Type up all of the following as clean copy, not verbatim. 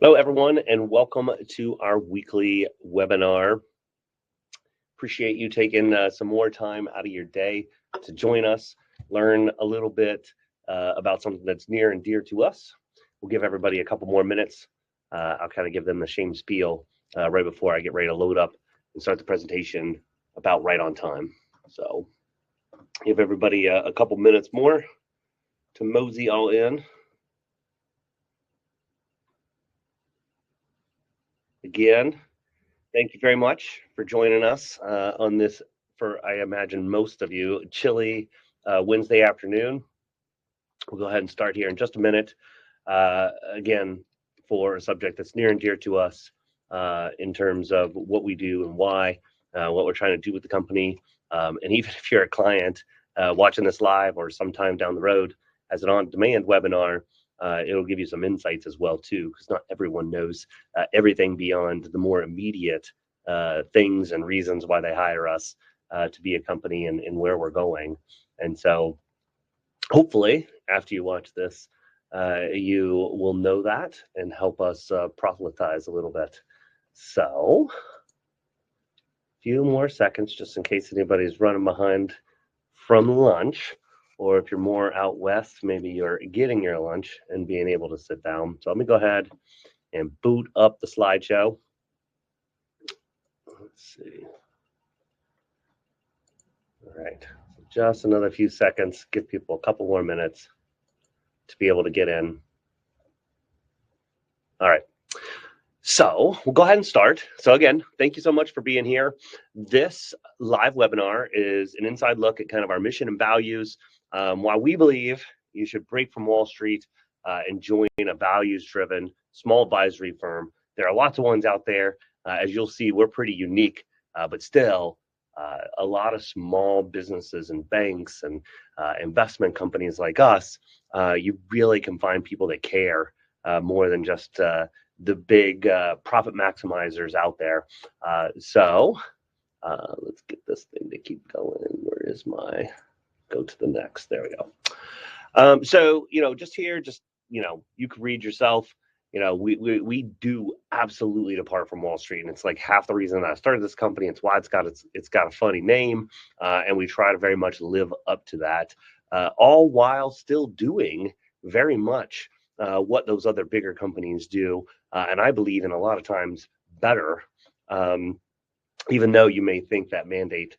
Hello, everyone, and welcome to our weekly webinar. Appreciate you taking some more time out of your day to join us, learn a little bit about something that's near and dear to us. We'll give everybody a couple more minutes. I'll kind of give them the same spiel right before I get ready to load up and start the presentation about right on time. So give everybody a couple minutes more to mosey all in. Again, thank you very much for joining us on this, for I imagine most of you, chilly Wednesday afternoon. We'll go ahead and start here in just a minute. Again, for a subject that's near and dear to us in terms of what we do and why, what we're trying to do with the company. And even if you're a client watching this live or sometime down the road as an on-demand webinar, it'll give you some insights as well too, because not everyone knows everything beyond the more immediate things and reasons why they hire us to be a company and where we're going. And so hopefully after you watch this, you will know that and help us proselytize a little bit. So a few more seconds just in case anybody's running behind from lunch, or if you're more out west, maybe you're getting your lunch and being able to sit down. So let me go ahead and boot up the slideshow. Let's see. All right, just another few seconds, give people a couple more minutes to be able to get in. All right. So we'll go ahead and start. So again, thank you so much for being here. This live webinar is an inside look at kind of our mission and values, why we believe you should break from Wall Street and join a values-driven small advisory firm. There are lots of ones out there. As you'll see, we're pretty unique, but still a lot of small businesses and banks and investment companies like us, you really can find people that care more than just the big profit maximizers out there. So let's get this thing to keep going. Where is my, go to the next, there we go. So, just here, you can read yourself. We do absolutely depart from Wall Street, and it's like half the reason that I started this company. It's why it's got a funny name, and we try to very much live up to that, all while still doing very much what those other bigger companies do, and I believe in a lot of times better, even though you may think that mandate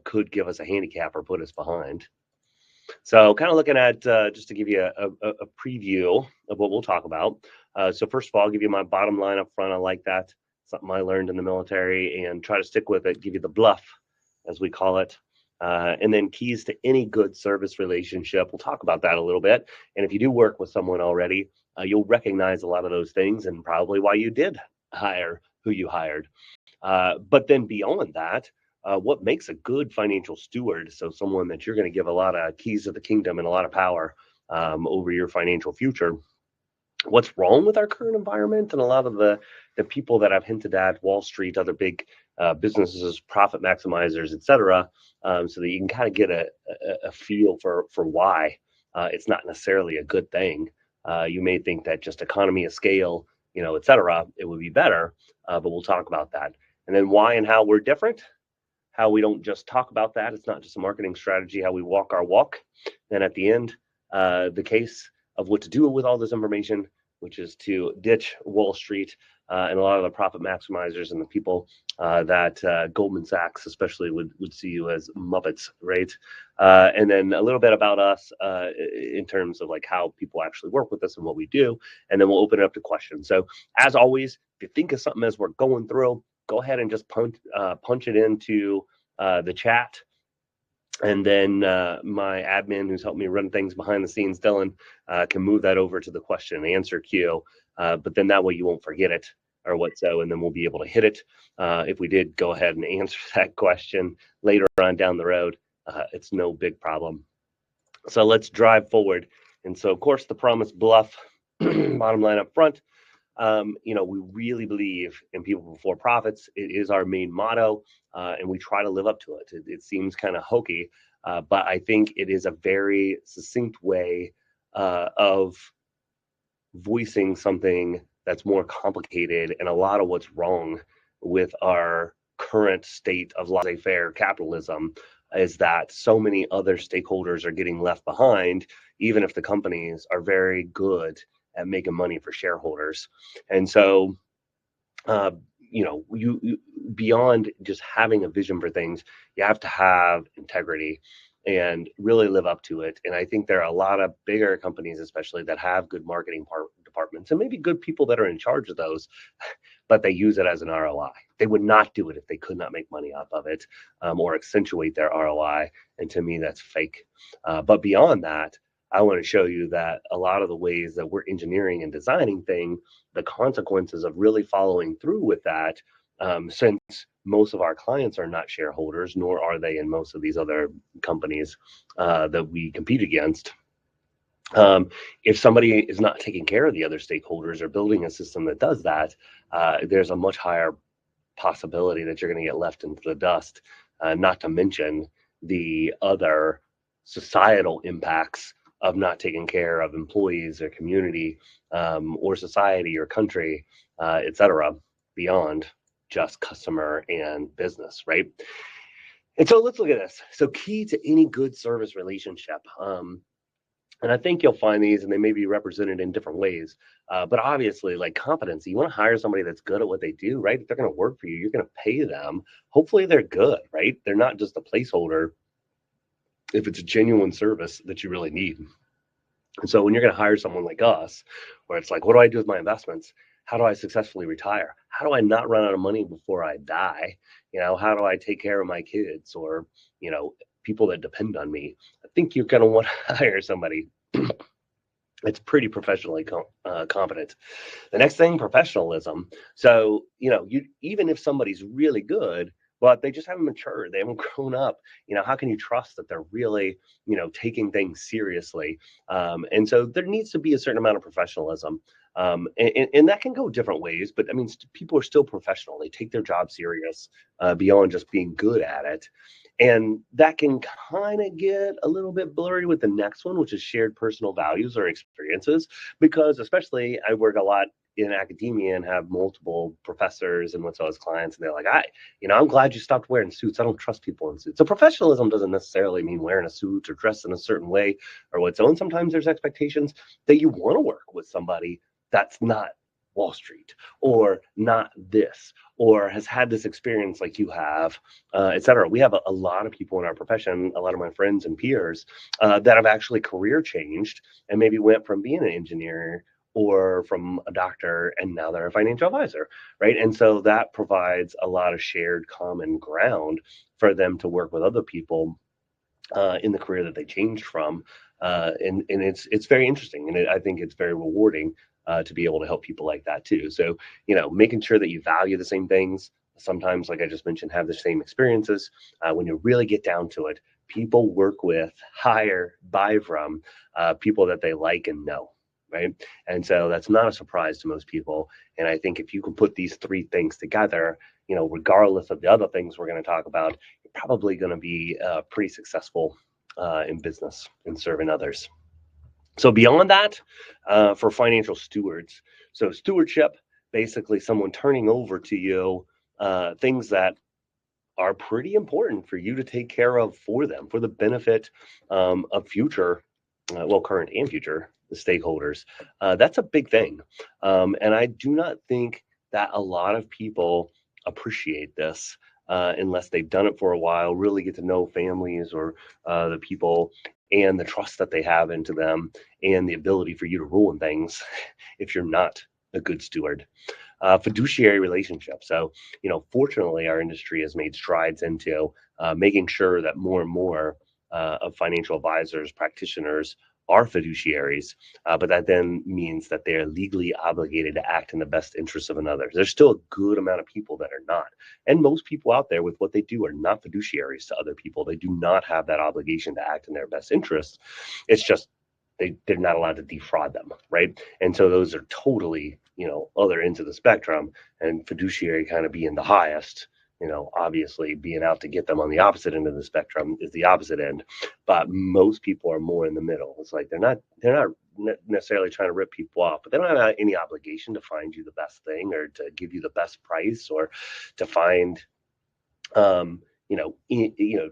could give us a handicap or put us behind. So kind of looking at, just to give you a preview of what we'll talk about. So first of all, I'll give you my bottom line up front. I like that. Something I learned in the military, and try to stick with it, give you the bluff, as we call it. And then keys to any good service relationship. We'll talk about that a little bit. And if you do work with someone already, you'll recognize a lot of those things and probably why you did hire who you hired. But then beyond that, what makes a good financial steward? So someone that you're going to give a lot of keys to the kingdom and a lot of power over your financial future. What's wrong with our current environment and a lot of the people that I've hinted at, Wall Street, other big businesses, profit maximizers, etc., so that you can kind of get a feel for why it's not necessarily a good thing. You may think that just economy of scale, etc., it would be better, but we'll talk about that. And then why and how we're different, how we don't just talk about that. It's not just a marketing strategy, how we walk our walk. Then at the end, the case of what to do with all this information, which is to ditch Wall Street and a lot of the profit maximizers and the people that Goldman Sachs especially would see you as Muppets, right? And then a little bit about us in terms of like how people actually work with us and what we do. And then we'll open it up to questions. So as always, if you think of something as we're going through, go ahead and just punch it into the chat. And then my admin, who's helped me run things behind the scenes, Dylan, can move that over to the question and answer queue. But then that way you won't forget it or what so, and then we'll be able to hit it. If we did go ahead and answer that question later on down the road, it's no big problem. So let's drive forward. And so, of course, the promise bluff, bottom line up front. We really believe in people before profits. It is our main motto, and we try to live up to it. It seems kind of hokey, but I think it is a very succinct way of voicing something that's more complicated, and a lot of what's wrong with our current state of laissez-faire capitalism is that so many other stakeholders are getting left behind, even if the companies are very good at making money for shareholders. And so, uh, you beyond just having a vision for things, you have to have integrity and really live up to it. And I think there are a lot of bigger companies, especially, that have good marketing departments and maybe good people that are in charge of those, but they use it as an ROI. They would not do it if they could not make money off of it, or accentuate their ROI. And to me, that's fake. But beyond that, I want to show you that a lot of the ways that we're engineering and designing things, the consequences of really following through with that, since most of our clients are not shareholders, nor are they in most of these other companies that we compete against. If somebody is not taking care of the other stakeholders or building a system that does that, there's a much higher possibility that you're going to get left into the dust, not to mention the other societal impacts of not taking care of employees or community, or society or country, etc., beyond just customer and business, right? And so let's look at this. So key to any good service relationship. And I think you'll find these, and they may be represented in different ways. But obviously, like competency, you want to hire somebody that's good at what they do, right? If they're going to work for you, you're going to pay them. Hopefully, they're good, right? They're not just a placeholder if it's a genuine service that you really need. And so when you're going to hire someone like us, where it's like, what do I do with my investments? How do I successfully retire? How do I not run out of money before I die? How do I take care of my kids, or, people that depend on me? I think you're going to want to hire somebody it's pretty professionally competent. The next thing, professionalism. So, you even if somebody's really good, but they just haven't matured, they haven't grown up, how can you trust that they're really, taking things seriously? And so there needs to be a certain amount of professionalism. And that can go different ways, but I mean, people are still professional. They take their job serious, beyond just being good at it. And that can kind of get a little bit blurry with the next one, which is shared personal values or experiences, because especially I work a lot in academia and have multiple professors and what's as clients, and they're like, I'm glad you stopped wearing suits. I don't trust people in suits. So professionalism doesn't necessarily mean wearing a suit or dressed in a certain way or what's own. Sometimes there's expectations that you want to work with somebody that's not Wall Street, or not this, or has had this experience like you have, et cetera. We have a lot of people in our profession, a lot of my friends and peers, that have actually career changed and maybe went from being an engineer or from a doctor, and now they're a financial advisor, right? And so that provides a lot of shared common ground for them to work with other people in the career that they changed from. And it's very interesting, and I think it's very rewarding to be able to help people like that too. So, making sure that you value the same things. Sometimes, like I just mentioned, have the same experiences. When you really get down to it, people work with, hire, buy from people that they like and know, right? And so that's not a surprise to most people. And I think if you can put these three things together, regardless of the other things we're going to talk about, you're probably going to be pretty successful in business and serving others. So beyond that, for financial stewards, so stewardship, basically someone turning over to you things that are pretty important for you to take care of for them, for the benefit of future, current and future stakeholders. That's a big thing. And I do not think that a lot of people appreciate this unless they've done it for a while, really get to know families or the people, and the trust that they have into them, and the ability for you to ruin things if you're not a good steward. Fiduciary relationship. So, fortunately, our industry has made strides into making sure that more and more of financial advisors, practitioners, are fiduciaries, but that then means that they're legally obligated to act in the best interest of another. There's still a good amount of people that are not. And most people out there with what they do are not fiduciaries to other people. They do not have that obligation to act in their best interest. It's just they're not allowed to defraud them, right? And so those are totally, other ends of the spectrum, and fiduciary kind of being the highest. Obviously being out to get them on the opposite end of the spectrum is the opposite end, but most people are more in the middle. It's like they're not necessarily trying to rip people off, but they don't have any obligation to find you the best thing or to give you the best price or to find,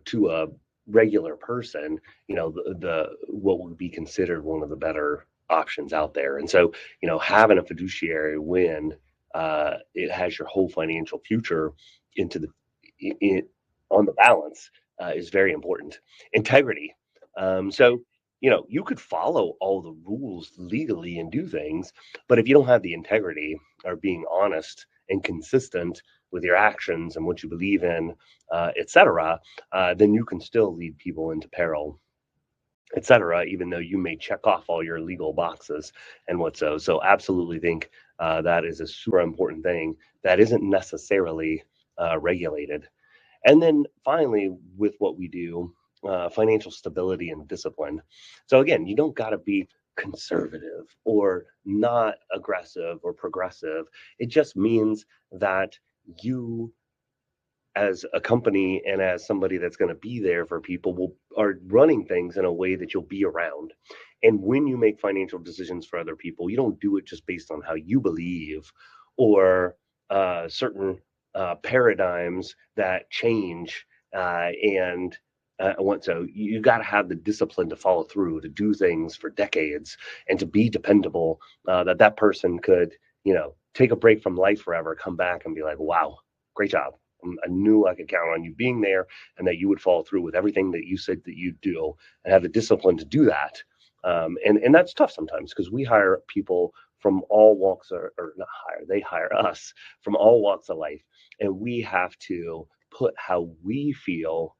to a regular person, the what would be considered one of the better options out there. And so, having a fiduciary when it has your whole financial future into on the balance is very important. Integrity. So, you could follow all the rules legally and do things, but if you don't have the integrity or being honest and consistent with your actions and what you believe in, etc., then you can still lead people into peril, etc., even though you may check off all your legal boxes and what so. So absolutely think that is a super important thing that isn't necessarily regulated. And then finally, with what we do, financial stability and discipline. So again, you don't got to be conservative or not aggressive or progressive. It just means that you, as a company and as somebody that's going to be there for people, are running things in a way that you'll be around. And when you make financial decisions for other people, you don't do it just based on how you believe or certain paradigms that change and so you got to have the discipline to follow through, to do things for decades, and to be dependable. That person could, take a break from life forever, come back and be like, "Wow, great job. I knew I could count on you being there, and that you would follow through with everything that you said that you'd do, and have the discipline to do that." And that's tough sometimes because we hire people from all walks, or not hire, they hire us from all walks of life, and we have to put how we feel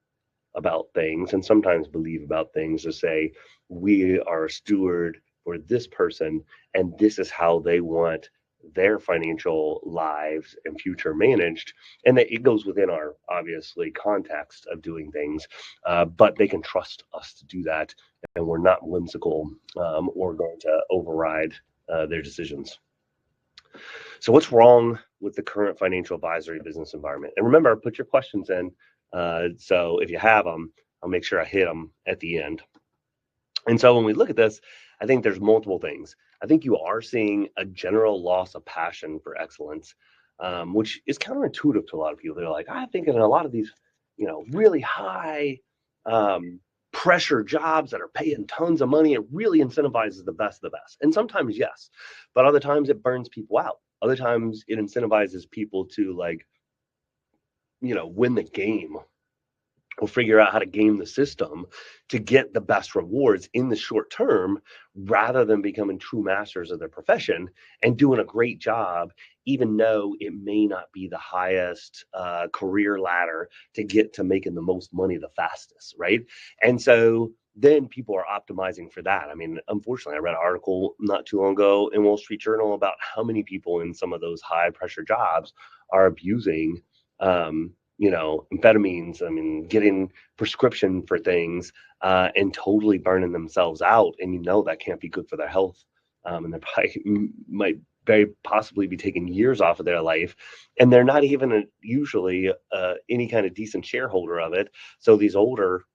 about things and sometimes believe about things to say we are a steward for this person and this is how they want their financial lives and future managed, and that it goes within our obviously context of doing things, but they can trust us to do that, and we're not whimsical or going to override their decisions. So what's wrong with the current financial advisory business environment? And remember, put your questions in. So if you have them, I'll make sure I hit them at the end. And so when we look at this, I think there's multiple things. I think you are seeing a general loss of passion for excellence, which is counterintuitive to a lot of people. They're like, I think in a lot of these, really high pressure jobs that are paying tons of money, it really incentivizes the best of the best. And sometimes, yes, but other times it burns people out. Other times it incentivizes people to win the game or figure out how to game the system to get the best rewards in the short term, rather than becoming true masters of their profession and doing a great job, even though it may not be the highest career ladder to get to making the most money the fastest, right? And so then people are optimizing for that. I mean, unfortunately, I read an article not too long ago in Wall Street Journal about how many people in some of those high pressure jobs are abusing amphetamines, getting prescription for things, and totally burning themselves out. And that can't be good for their health. And they probably might very possibly be taking years off of their life. And they're not even usually any kind of decent shareholder of it. So these older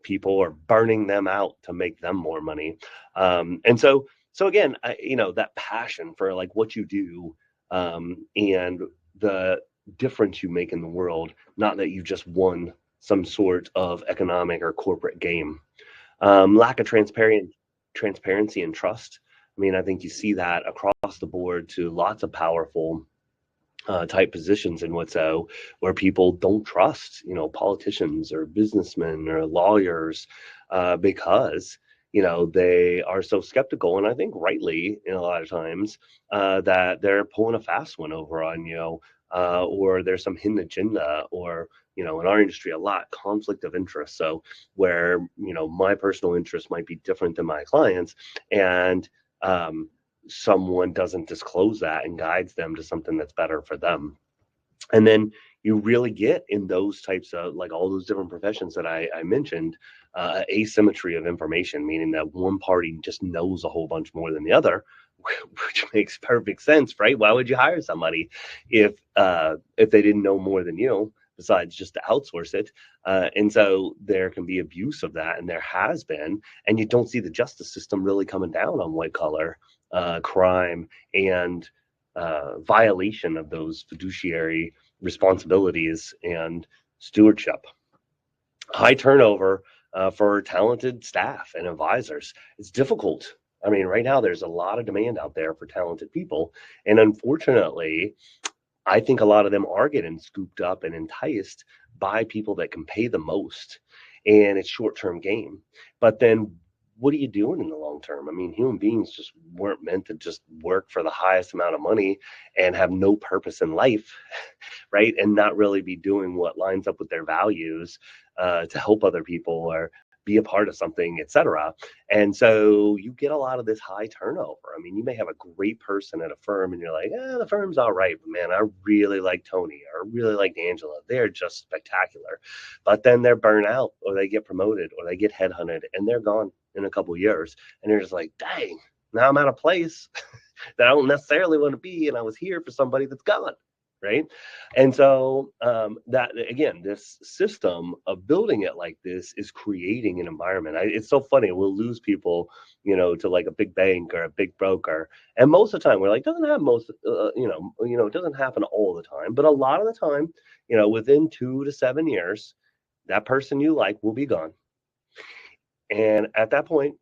people are burning them out to make them more money. And so again, that passion for what you do, and the difference you make in the world, not that you just won some sort of economic or corporate game. Lack of transparency and trust. I think you see that across the board to lots of powerful type positions in where people don't trust, politicians or businessmen or lawyers, because they are so skeptical, and I think rightly a lot of times, that they're pulling a fast one over on you, or there's some hidden agenda, or in our industry a lot conflict of interest. So where my personal interest might be different than my clients, and someone doesn't disclose that and guides them to something that's better for them. And then you really get in those types of all those different professions that I mentioned, asymmetry of information, meaning that one party just knows a whole bunch more than the other, which makes perfect sense, right? Why would you hire somebody if they didn't know more than you? besides just to outsource it. And so there can be abuse of that, and there has been, and you don't see the justice system really coming down on white collar crime and violation of those fiduciary responsibilities and stewardship. High turnover for talented staff and advisors. It's difficult. I mean, right now there's a lot of demand out there for talented people. And unfortunately, I think a lot of them are getting scooped up and enticed by people that can pay the most. And it's short-term game. But then what are you doing in the long term? I mean, human beings just weren't meant to just work for the highest amount of money and have no purpose in life, right? And not really be doing what lines up with their values to help other people or be a part of something, etc. And so you get a lot of this high turnover. I mean, you may have a great person at a firm and you're like, the firm's all right, but man, I really like Tony or I really like Angela. They're just spectacular. But then they're burnt out or they get promoted or they get headhunted and they're gone in a couple of years. And you're just like, dang, now I'm at a place that I don't necessarily want to be. And I was here for somebody that's gone. Right. And so that, again, this system of building it like this is creating an environment. It's so funny. We'll lose people, to like a big bank or a big broker. And most of the time we're like, doesn't have it doesn't happen all the time. But a lot of the time, within 2 to 7 years, that person you like will be gone. And at that point,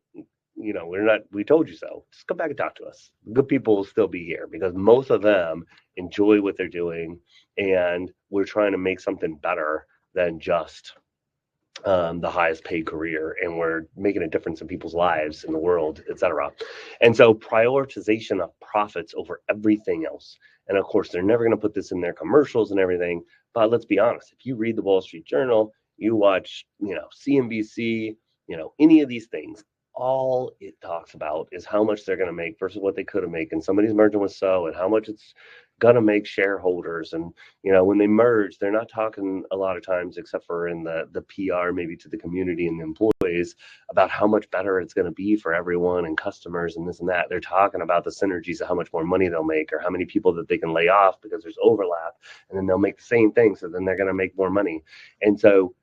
we told you so. Just come back and talk to us. Good people will still be here because most of them enjoy what they're doing. And we're trying to make something better than just the highest paid career. And we're making a difference in people's lives, in the world, etc. And so prioritization of profits over everything else. And of course, they're never going to put this in their commercials and everything. But let's be honest. If you read the Wall Street Journal, you watch, CNBC, any of these things, all it talks about is how much they're going to make versus what they could have made. And somebody's merging with and how much it's going to make shareholders. And, when they merge, they're not talking a lot of times, except for in the PR, maybe to the community and the employees, about how much better it's going to be for everyone and customers and this and that. They're talking about the synergies of how much more money they'll make or how many people that they can lay off because there's overlap. And then they'll make the same thing. So then they're going to make more money. And so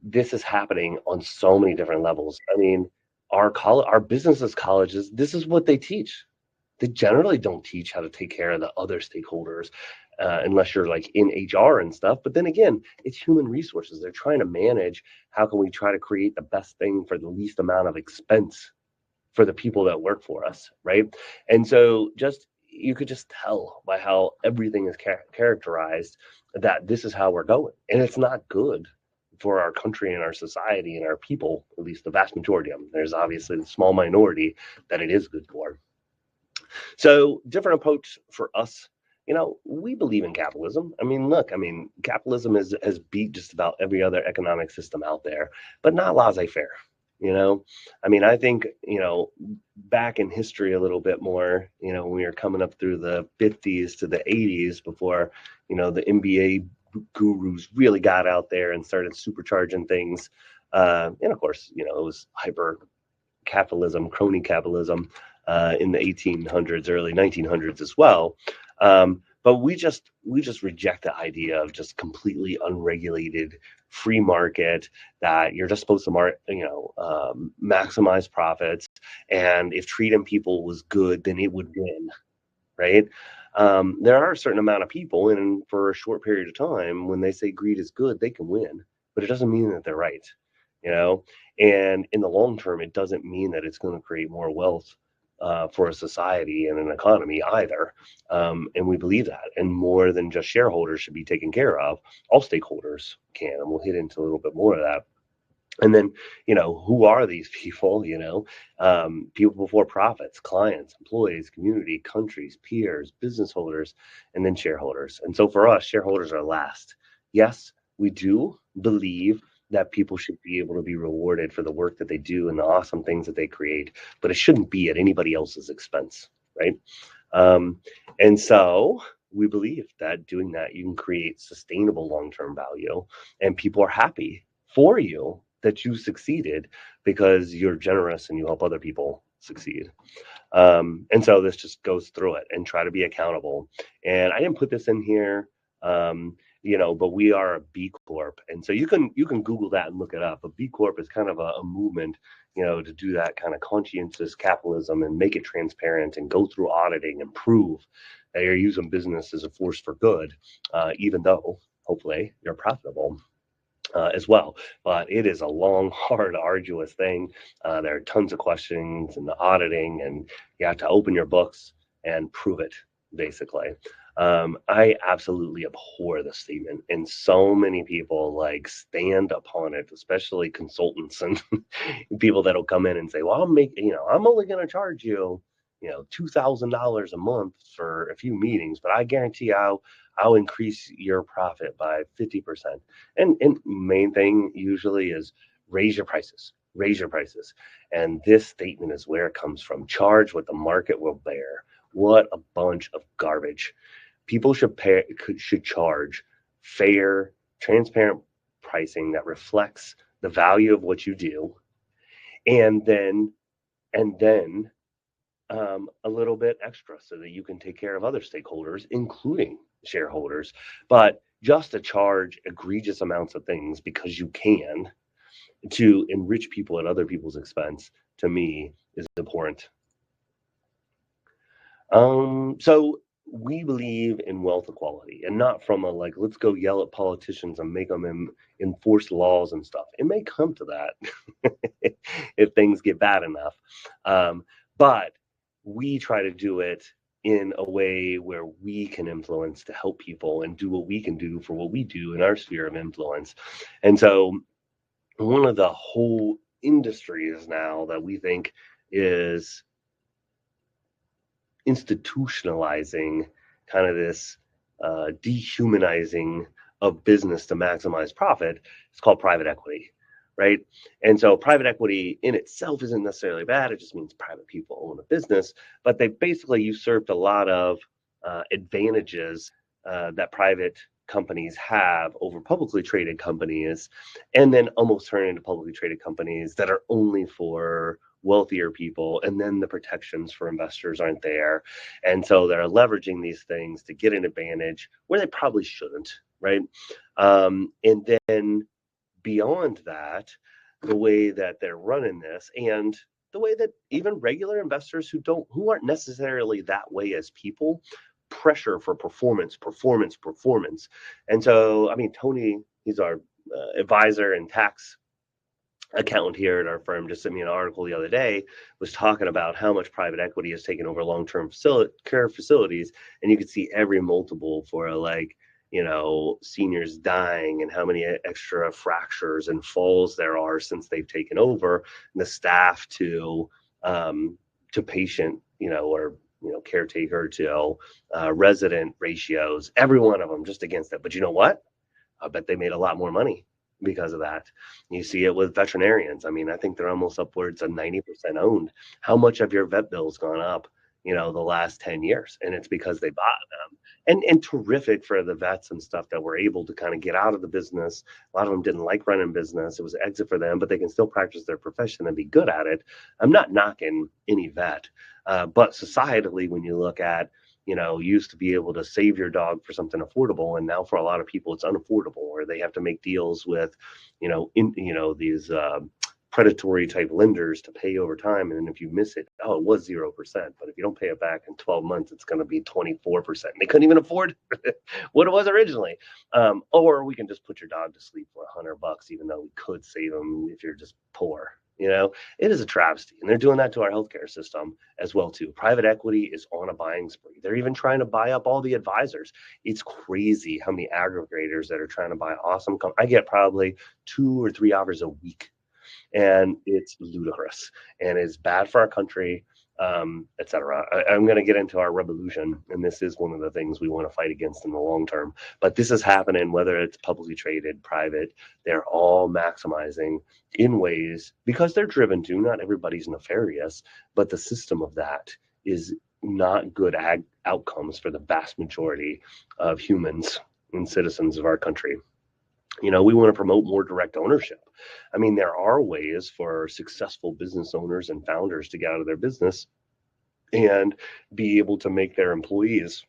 this is happening on so many different levels. I mean, our businesses colleges, this is what they teach. They generally don't teach how to take care of the other stakeholders unless you're like in HR and stuff. But then again, it's human resources. They're trying to manage how can we try to create the best thing for the least amount of expense for the people that work for us, right? And so you could just tell by how everything is characterized that this is how we're going. And it's not good for our country and our society and our people, at least the vast majority of them. There's obviously the small minority that it is good for. So different approach for us. We believe in capitalism. I mean, look, capitalism has beat just about every other economic system out there, but not laissez-faire. I think, back in history a little bit more, when we were coming up through the 50s to the 80s before, the NBA gurus really got out there and started supercharging things. And of course, it was hyper capitalism, crony capitalism in the 1800s, early 1900s as well. But we just reject the idea of just completely unregulated free market that you're just supposed to maximize profits. And if treating people was good, then it would win, right? There are a certain amount of people, and for a short period of time, when they say greed is good, they can win, but it doesn't mean that they're right, and in the long term, it doesn't mean that it's going to create more wealth for a society and an economy either. And we believe that, and more than just shareholders should be taken care of, all stakeholders can, and we'll hit into a little bit more of that. And then, who are these people? People before profits, clients, employees, community, countries, peers, business holders, and then shareholders. And so for us, shareholders are last. Yes, we do believe that people should be able to be rewarded for the work that they do and the awesome things that they create, but it shouldn't be at anybody else's expense, right? And so we believe that doing that, you can create sustainable long-term value, and people are happy for you that you succeeded because you're generous and you help other people succeed. And so this just goes through it, and try to be accountable. And I didn't put this in here but we are a B Corp. And so you can Google that and look it up. A B Corp is kind of a movement, to do that kind of conscientious capitalism and make it transparent and go through auditing and prove that you're using business as a force for good, even though hopefully you're profitable. As well. But it is a long, hard, arduous thing. There are tons of questions and the auditing, and you have to open your books and prove it, basically. I absolutely abhor the statement, and so many people like stand upon it, especially consultants and people that'll come in and say, "Well, I'm only going to charge you, $2,000 a month for a few meetings, but I guarantee I'll increase your profit by 50%." And main thing usually is raise your prices, raise your prices. And this statement is where it comes from. Charge what the market will bear. What a bunch of garbage. People should charge fair, transparent pricing that reflects the value of what you do, and then a little bit extra so that you can take care of other stakeholders, including shareholders. But just to charge egregious amounts of things because you can, to enrich people at other people's expense, to me is abhorrent. So we believe in wealth equality, and not from let's go yell at politicians and make them enforce laws and stuff. It may come to that if things get bad enough. But we try to do it in a way where we can influence to help people and do what we can do for what we do in our sphere of influence. And so one of the whole industries now that we think is institutionalizing kind of this dehumanizing of business to maximize profit is called private equity. Right. And so private equity in itself isn't necessarily bad. It just means private people own a business, but they basically usurped a lot of advantages that private companies have over publicly traded companies, and then almost turn into publicly traded companies that are only for wealthier people, and then the protections for investors aren't there. And so they're leveraging these things to get an advantage where they probably shouldn't. Right. And then beyond that, the way that they're running this, and the way that even regular investors who aren't necessarily that way as people, pressure for performance. And so, I mean, Tony, he's our advisor and tax accountant here at our firm, just sent me an article the other day, was talking about how much private equity has taken over long-term care facilities, and you could see every multiple for seniors dying and how many extra fractures and falls there are since they've taken over, and the staff to patient, or caretaker to resident ratios, every one of them just against it. But you know what? I bet they made a lot more money because of that. You see it with veterinarians. I mean, I think they're almost upwards of 90% owned. How much of your vet bill's gone up, the last 10 years? And it's because they bought them. And terrific for the vets and stuff that were able to kind of get out of the business. A lot of them didn't like running business. It was an exit for them, but they can still practice their profession and be good at it. I'm not knocking any vet, but societally, when you look at, used to be able to save your dog for something affordable, and now for a lot of people it's unaffordable, or they have to make deals with, these predatory type lenders to pay over time. And then if you miss it, it was 0%. But if you don't pay it back in 12 months, it's going to be 24%. And they couldn't even afford what it was originally. Or we can just put your dog to sleep for $100, even though we could save them if you're just poor. It is a travesty. And they're doing that to our healthcare system as well, too. Private equity is on a buying spree. They're even trying to buy up all the advisors. It's crazy how many aggregators that are trying to buy awesome I get probably 2 or 3 hours a week. And it's ludicrous, and it's bad for our country, etc. I'm going to get into our revolution, and this is one of the things we want to fight against in the long term. But this is happening, whether it's publicly traded, private, they're all maximizing in ways because they're driven to. Not everybody's nefarious, but the system of that is not good outcomes for the vast majority of humans and citizens of our country. We want to promote more direct ownership. I mean, there are ways for successful business owners and founders to get out of their business and be able to make their employees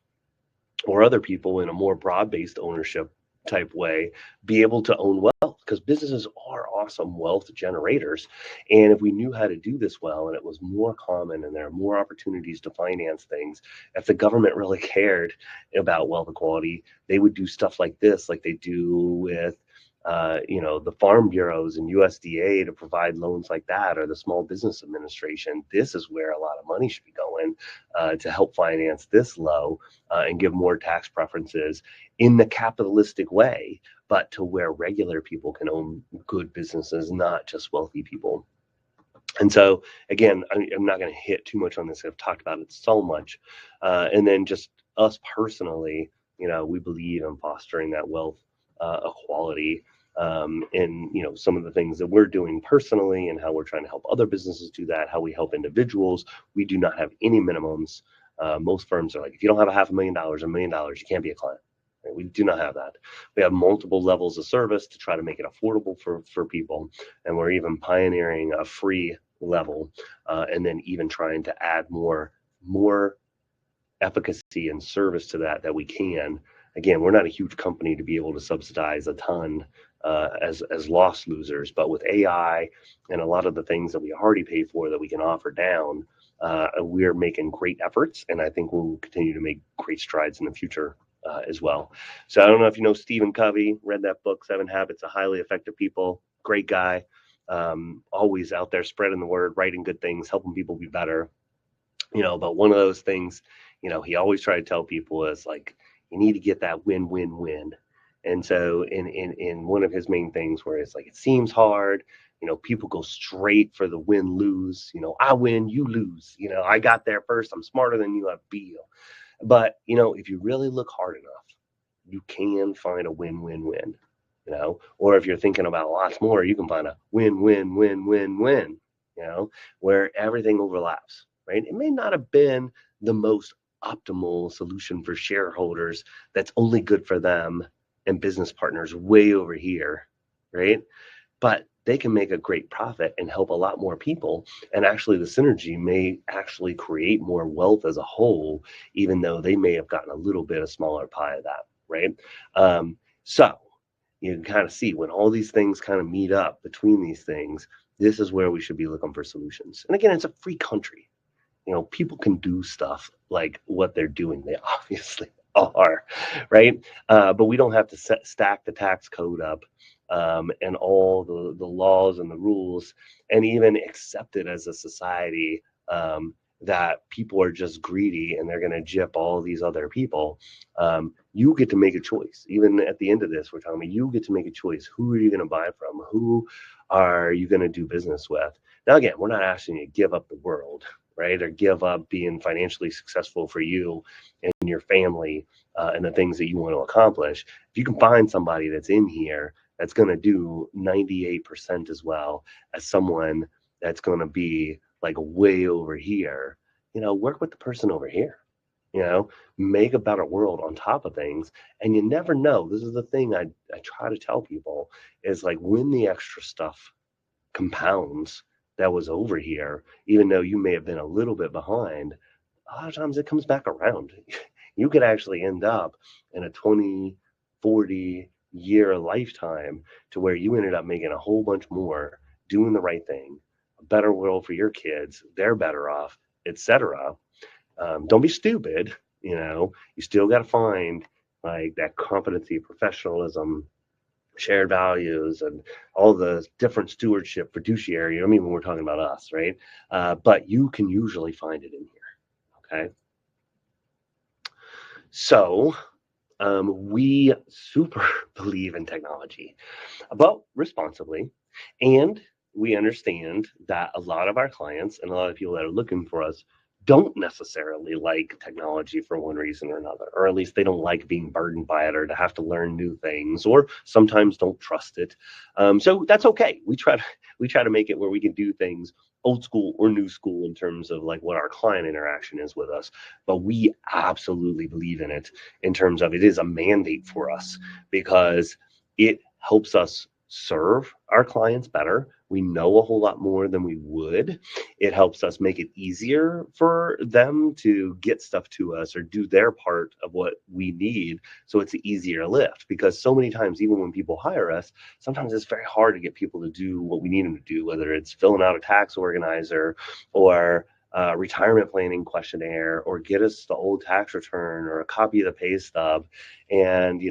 or other people in a more broad-based ownership type way, be able to own wealth, because businesses are awesome wealth generators. And if we knew how to do this well, and it was more common and there are more opportunities to finance things, if the government really cared about wealth equality, they would do stuff like this, like they do with the farm bureaus and USDA to provide loans like that, or the Small Business Administration. This is where a lot of money should be going to help finance this low and give more tax preferences in the capitalistic way, but to where regular people can own good businesses, not just wealthy people. And so, again, I'm not going to hit too much on this. I've talked about it so much. And then just us personally, we believe in fostering that wealth equality in some of the things that we're doing personally, and how we're trying to help other businesses do that, how we help individuals. We do not have any minimums. Most firms are like, if you don't have $500,000 or $1 million, you can't be a client. Right? We do not have that. We have multiple levels of service to try to make it affordable for people, and we're even pioneering a free level, and then even trying to add more efficacy and service to that we can. Again, we're not a huge company to be able to subsidize a ton as loss losers, but with AI and a lot of the things that we already pay for that we can offer down, we're making great efforts, and I think we'll continue to make great strides in the future as well. So I don't know if you know Stephen Covey, read that book, 7 Habits of Highly Effective People. Great guy, always out there spreading the word, writing good things, helping people be better. But one of those things, he always tried to tell people is like, you need to get that win-win-win. And so in one of his main things where it's like, it seems hard, people go straight for the win-lose, I win, you lose, I got there first, I'm smarter than you, I beat you. But, if you really look hard enough, you can find a win-win-win, or if you're thinking about lots more, you can find a win-win-win-win-win, where everything overlaps, right? It may not have been the most optimal solution for shareholders that's only good for them and business partners way over here, right? But they can make a great profit and help a lot more people. And actually the synergy may actually create more wealth as a whole, even though they may have gotten a little bit of smaller pie of that, right? So you can kind of see when all these things kind of meet up between these things, this is where we should be looking for solutions. And again, it's a free country. People can do stuff like what they're doing. They obviously are, right? But we don't have to stack the tax code up and all the laws and the rules, and even accept it as a society that people are just greedy and they're going to gyp all these other people. You get to make a choice. Even at the end of this, we're telling me you get to make a choice. Who are you going to buy from? Who are you going to do business with? Now, again, we're not asking you to give up the world, right? Or give up being financially successful for you and your family and the things that you want to accomplish. If you can find somebody that's in here that's going to do 98% as well as someone that's going to be like way over here, work with the person over here, make a better world on top of things. And you never know. This is the thing I try to tell people is like, when the extra stuff compounds that was over here, even though you may have been a little bit behind, a lot of times it comes back around. You could actually end up in a 20, 40 year lifetime to where you ended up making a whole bunch more, doing the right thing, a better world for your kids, they're better off, etc. Don't be stupid. You still got to find like that competency, professionalism, shared values, and all the different stewardship, fiduciary. I mean, when we're talking about us, right? But you can usually find it in here. Okay. So we super believe in technology, but responsibly. And we understand that a lot of our clients and a lot of people that are looking for us don't necessarily like technology for one reason or another, or at least they don't like being burdened by it or to have to learn new things, or sometimes don't trust it. So that's okay. We try to make it where we can do things old school or new school in terms of like what our client interaction is with us. But we absolutely believe in it in terms of it is a mandate for us, because it helps us serve our clients better. We know a whole lot more than we would. It helps us make it easier for them to get stuff to us or do their part of what we need. So it's an easier lift, because so many times, even when people hire us, sometimes it's very hard to get people to do what we need them to do, whether it's filling out a tax organizer or retirement planning questionnaire, or get us the old tax return or a copy of the pay stub. And,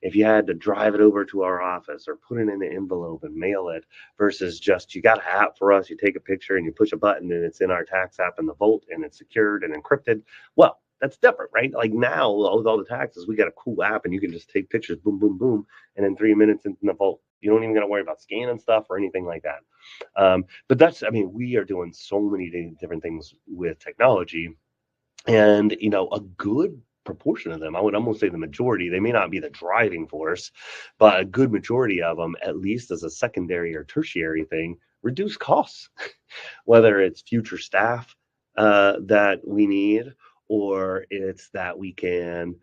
if you had to drive it over to our office or put it in an envelope and mail it, versus just, you got an app for us, you take a picture and you push a button and it's in our tax app in the vault and it's secured and encrypted. Well, that's different, right? Like now with all the taxes, we got a cool app and you can just take pictures, boom, boom, boom. And in 3 minutes in the vault, you don't even got to worry about scanning stuff or anything like that. But we are doing so many different things with technology, and a good proportion of them, I would almost say the majority, they may not be the driving force, but a good majority of them, at least as a secondary or tertiary thing, reduce costs. Whether it's future staff that we need, or it's that we can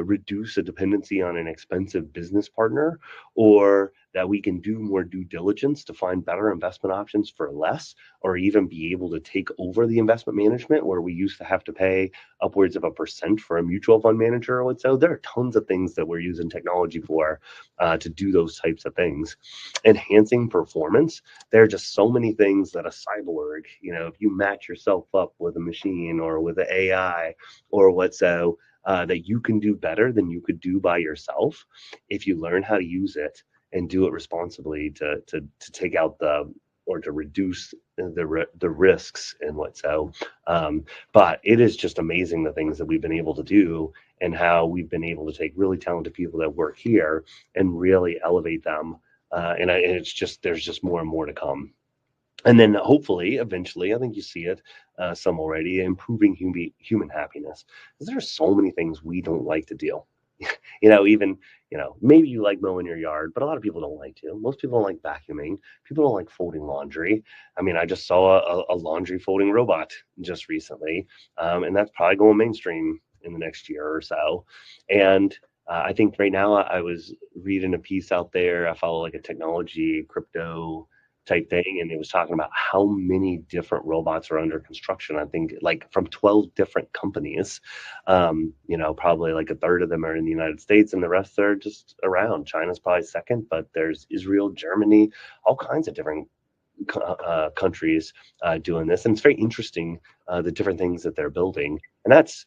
reduce a dependency on an expensive business partner, or that we can do more due diligence to find better investment options for less, or even be able to take over the investment management where we used to have to pay upwards of 1% for a mutual fund manager. So there are tons of things that we're using technology for to do those types of things. Enhancing performance, there are just so many things that a cyborg, if you match yourself up with a machine or with an AI or that you can do better than you could do by yourself if you learn how to use it and do it responsibly to take out or to reduce the risks and but it is just amazing the things that we've been able to do, and how we've been able to take really talented people that work here and really elevate them. And it's just, there's just more and more to come. And then hopefully, eventually, I think you see it some already, improving human happiness. Because there are so many things we don't like to do. Even, maybe you like mowing your yard, but a lot of people don't like to. Most people don't like vacuuming. People don't like folding laundry. I just saw a laundry folding robot just recently, and that's probably going mainstream in the next year or so. And I think right now I was reading a piece out there. I follow like a technology crypto type thing, and it was talking about how many different robots are under construction. I think like from 12 different companies. Probably like a third of them are in the United States, and the rest are just around. China's probably second, but there's Israel, Germany, all kinds of different countries doing this. And it's very interesting, the different things that they're building. And that's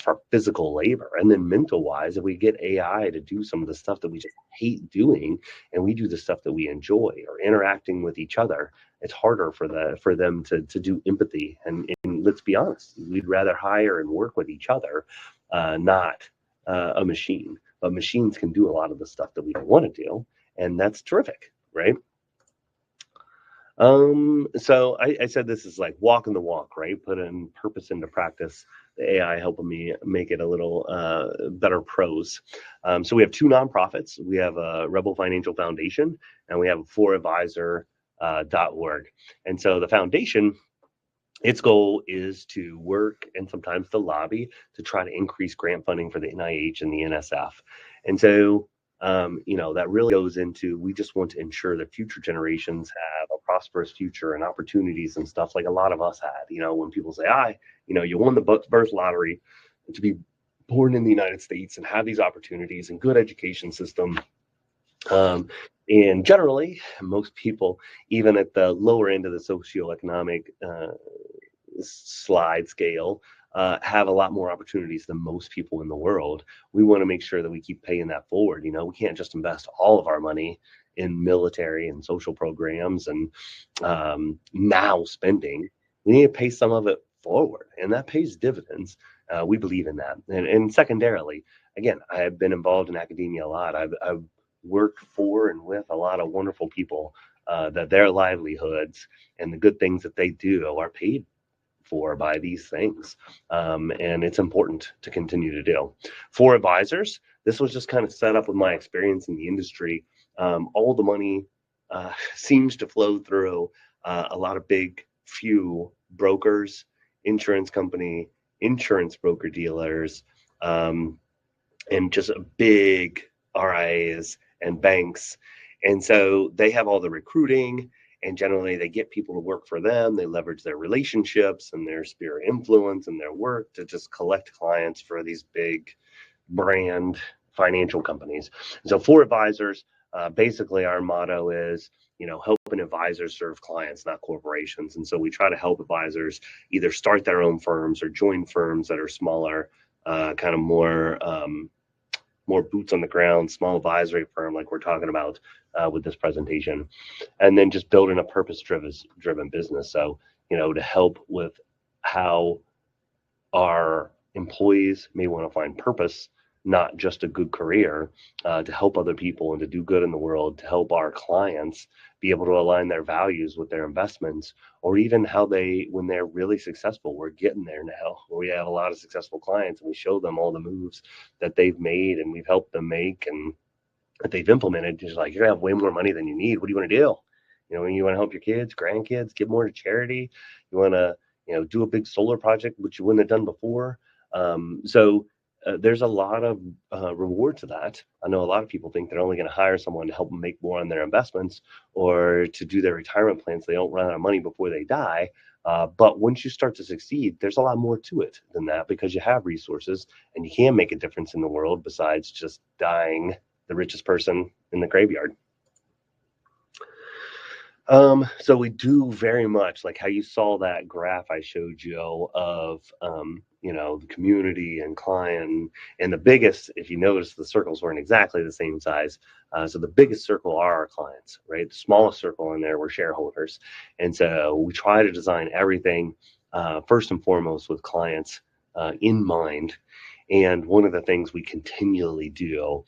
for physical labor. And then mental wise, if we get AI to do some of the stuff that we just hate doing, and we do the stuff that we enjoy, or interacting with each other, it's harder for them to do empathy. And let's be honest, we'd rather hire and work with each other, not a machine. But machines can do a lot of the stuff that we don't want to do, and that's terrific, right? So I said this is like walking the walk, right? Putting purpose into practice. The AI helping me make it a little better prose. So we have two nonprofits. We have a Rebel Financial Foundation, and we have 4advisor.org. And so the foundation, its goal is to work and sometimes to lobby to try to increase grant funding for the NIH and the NSF. And so that really goes into, we just want to ensure that future generations have a prosperous future and opportunities and stuff like a lot of us had. When people say, you won the birth lottery to be born in the United States and have these opportunities and good education system. And generally, most people, even at the lower end of the socioeconomic slide scale, have a lot more opportunities than most people in the world. We want to make sure that we keep paying that forward. We can't just invest all of our money in military and social programs and now spending. We need to pay some of it forward, and that pays dividends. We believe in that. And secondarily, again, I have been involved in academia a lot. I've worked for and with a lot of wonderful people that their livelihoods and the good things that they do are paid for by these things. And it's important to continue to do. For advisors, this was just kind of set up with my experience in the industry. All the money seems to flow through a lot of few brokers, insurance company, insurance broker dealers, and just big RIAs and banks. And so they have all the recruiting, and generally they get people to work for them. They leverage their relationships and their sphere of influence and their work to just collect clients for these big brand financial companies. So for advisors, basically our motto is, helping advisors serve clients, not corporations. And so we try to help advisors either start their own firms or join firms that are smaller, kind of more boots on the ground, small advisory firm like we're talking about with this presentation, and then just building a purpose-driven business. So, to help with how our employees may want to find purpose, not just a good career, to help other people and to do good in the world, to help our clients be able to align their values with their investments, or even how when they're really successful. We're getting there now. We have a lot of successful clients and we show them all the moves that they've made and we've helped them make and that they've implemented. Just like, you're gonna have way more money than you need. What do you want to do? You want to help your kids, grandkids, give more to charity. You want to, do a big solar project, which you wouldn't have done before. So there's a lot of reward to that. I know a lot of people think they're only going to hire someone to help them make more on their investments or to do their retirement plans so they don't run out of money before they die. But once you start to succeed, there's a lot more to it than that, because you have resources and you can make a difference in the world besides just dying the richest person in the graveyard. So we do very much like how you saw that graph I showed you of, the community and client, and the biggest, if you notice, the circles weren't exactly the same size. So the biggest circle are our clients, right? The smallest circle in there were shareholders. And so we try to design everything, first and foremost with clients in mind. And one of the things we continually do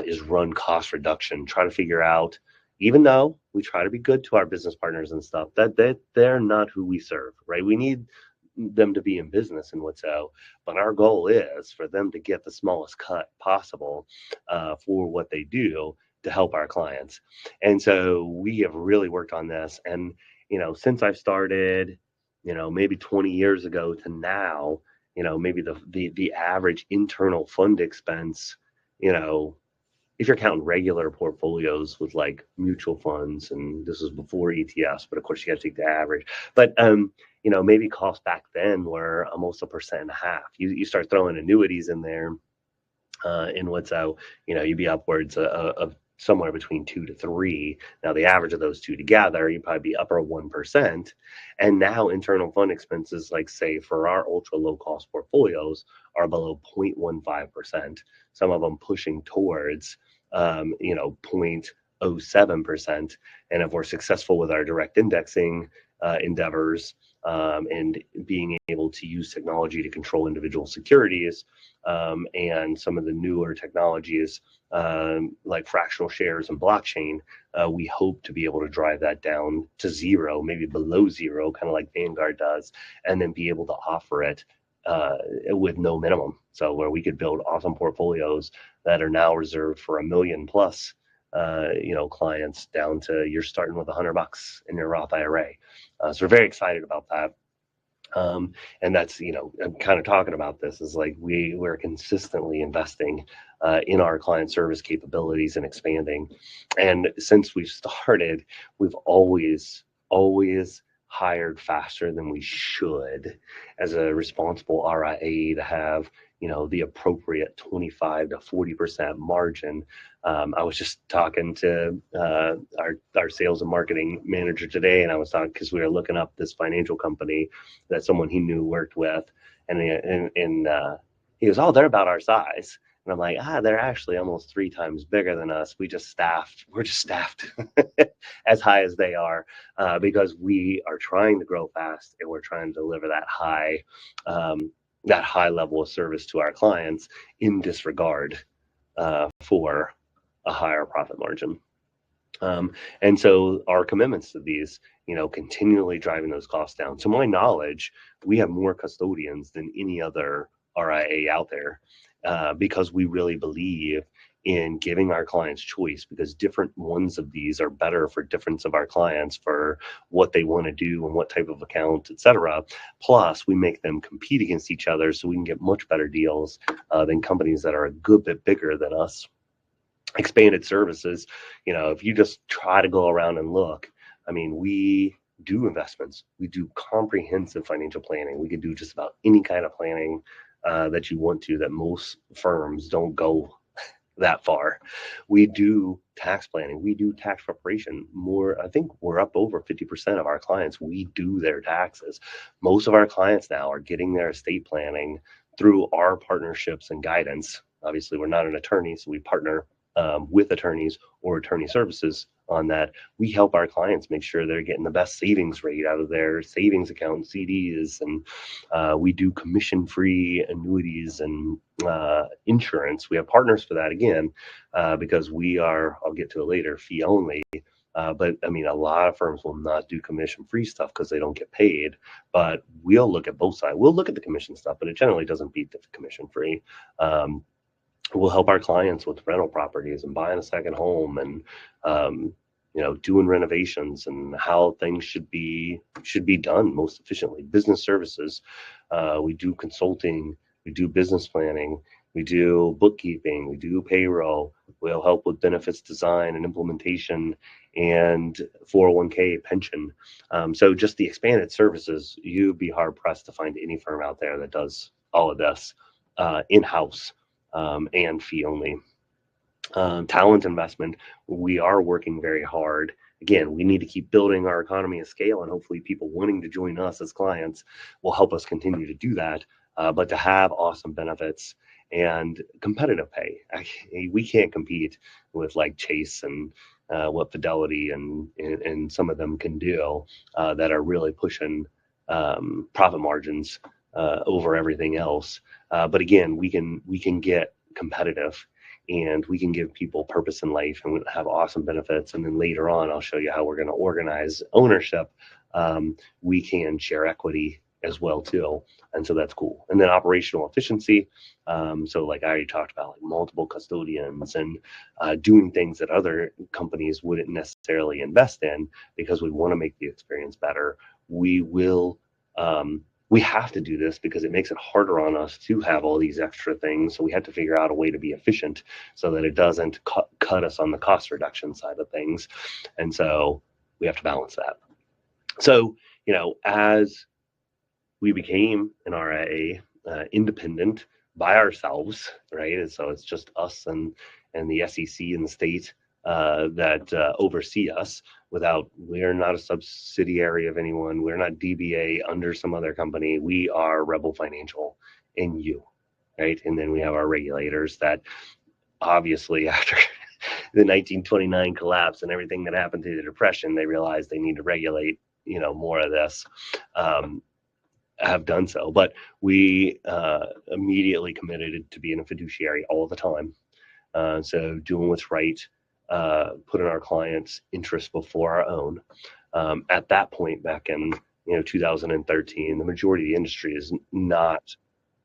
is run cost reduction, try to figure out, even though we try to be good to our business partners and stuff, that they're not who we serve, right? We need them to be in business and whatso, but our goal is for them to get the smallest cut possible for what they do to help our clients. And so we have really worked on this. And, since I started, maybe 20 years ago to now, maybe the average internal fund expense, if you're counting regular portfolios with like mutual funds, and this was before ETFs, but of course you got to take the average. But maybe costs back then were almost 1.5%. You start throwing annuities in there, in what's out, you'd be upwards of somewhere between 2 to 3. Now the average of those two together, you'd probably be upper 1%. And now internal fund expenses, like say for our ultra low cost portfolios, are below 0.15%. Some of them pushing towards 0.07%. And if we're successful with our direct indexing endeavors, and being able to use technology to control individual securities, and some of the newer technologies like fractional shares and blockchain, we hope to be able to drive that down to zero, maybe below zero, kind of like Vanguard does, and then be able to offer it with no minimum. So where we could build awesome portfolios that are now reserved for 1 million plus clients, down to you're starting with $100 in your Roth IRA. So we're very excited about that. And that's, I'm kind of talking about this is like we're consistently investing in our client service capabilities and expanding. And since we've started, we've always hired faster than we should as a responsible RIA to have, the appropriate 25 to 40% margin. I was just talking to our sales and marketing manager today, and I was talking because we were looking up this financial company that someone he knew worked with, and he goes, "Oh, they're about our size." And I'm like, they're actually almost 3 times bigger than us. We're just staffed as high as they are, because we are trying to grow fast and we're trying to deliver that high level of service to our clients in disregard for a higher profit margin. And so our commitments to these, continually driving those costs down. To my knowledge, we have more custodians than any other RIA out there, because we really believe in giving our clients choice, because different ones of these are better for difference of our clients for what they want to do and what type of account, etc. Plus, we make them compete against each other so we can get much better deals than companies that are a good bit bigger than us. Expanded services, if you just try to go around and look, I mean, we do investments, we do comprehensive financial planning. We can do just about any kind of planning that you want to, that most firms don't go that far. We do tax planning, we do tax preparation. I think we're up over 50% of our clients, we do their taxes. Most of our clients now are getting their estate planning through our partnerships and guidance. Obviously, we're not an attorney, so we partner with attorneys or attorney services on that. We help our clients make sure they're getting the best savings rate out of their savings account, CDs, and we do commission-free annuities and insurance. We have partners for that again, because we are, I'll get to it later, fee only. But I mean, a lot of firms will not do commission-free stuff because they don't get paid. But we'll look at both sides. We'll look at the commission stuff, but it generally doesn't beat the commission-free. We'll help our clients with rental properties and buying a second home, and doing renovations and how things should be done most efficiently. Business services, we do consulting, we do business planning, we do bookkeeping, we do payroll. We'll help with benefits design and implementation, and 401k pension. So just the expanded services, you'd be hard pressed to find any firm out there that does all of this in-house. And fee only. Talent investment, we are working very hard. Again, we need to keep building our economy of scale, and hopefully people wanting to join us as clients will help us continue to do that. But to have awesome benefits and competitive pay, we can't compete with like Chase and what Fidelity and some of them can do that are really pushing profit margins over everything else. But again, we can get competitive, and we can give people purpose in life, and we have awesome benefits. And then later on, I'll show you how we're going to organize ownership. We can share equity as well too, and so that's cool. And then operational efficiency. So like I already talked about, like multiple custodians and doing things that other companies wouldn't necessarily invest in, because we want to make the experience better. We have to do this because it makes it harder on us to have all these extra things. So we have to figure out a way to be efficient so that it doesn't cut us on the cost reduction side of things. And so we have to balance that. So, as we became an RIA, independent by ourselves, right? And so it's just us and the SEC in the state that oversee us. We're not a subsidiary of anyone. We're not DBA under some other company. We are Rebel Financial and you, right? And then we have our regulators that obviously after the 1929 collapse and everything that happened to the Depression, they realized they need to regulate, more of this. Have done so, but we immediately committed to being a fiduciary all the time. So doing what's right, putting our clients' interests before our own. At that point, back in 2013, the majority of the industry is not